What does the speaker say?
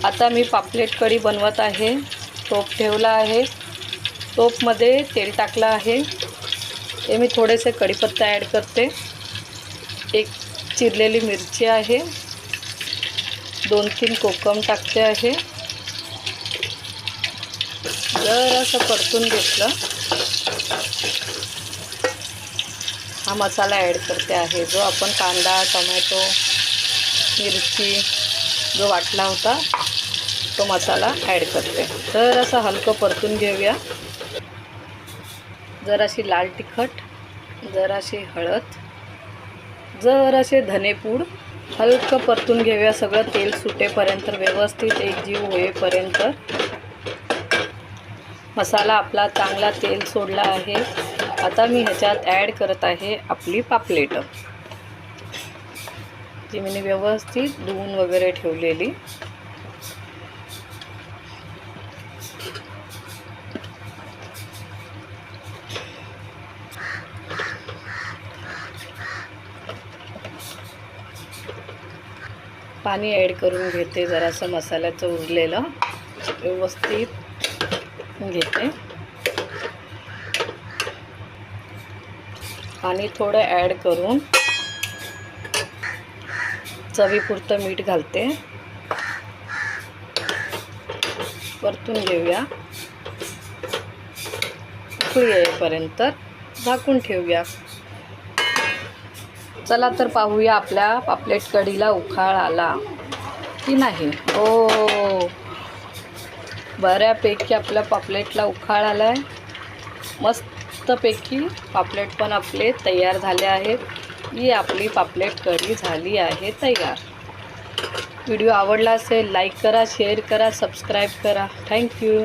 आता मी पापलेट कढी बनवत आहे। टोप ठेवला आहे, टोपमध्ये तेल टाकलं आहे। हे मी थोडेसे कढीपत्ता ॲड करते, एक चिरलेली मिरची आहे, 2-3 कोकम टाकते आहे। जरासं परतून घेतलं, हा मसाला ॲड करते आहे, जो आपण कांदा, टोमॅटो, मिरची जो वाटला होता तो मसाला ॲड करते। जरासं हलकं परतून घेऊया। जराशी लाल तिखट, जराशी हळद, जरासे धनेपूड, हलकं परतून घेऊया। सगळं तेल सुटेपर्यंत, व्यवस्थित एकजीव होईपर्यंत। मसाला आपला चांगला तेल सोडला आहे। आता मी ह्याच्यात ॲड करत आहे आपली पापलेट, जी मी व्यवस्थित धुवून वगैरे ठेवलेली। पाणी ॲड करून घेते, जरासं मसाल्याचं उरलेलं व्यवस्थित घेते। पाणी थोडं ॲड करून चवीपुरतं मीठ घालते, परतून घेऊया। उकळी येईपर्यंत झाकून ठेवूया। चला तर पाहूया आपल्या पापलेट कढीला उखाळ आला की नाही। हो, बऱ्यापैकी आपल्या पापलेटला उखाळ आला आहे। मस्तपैकी पापलेट पण आपले तयार झाले आहेत। ही आपली पापलेट कढी झाली आहे तयार। व्हिडिओ आवडला असेल लाईक करा, शेअर करा, सबस्क्राईब करा। थँक्यू।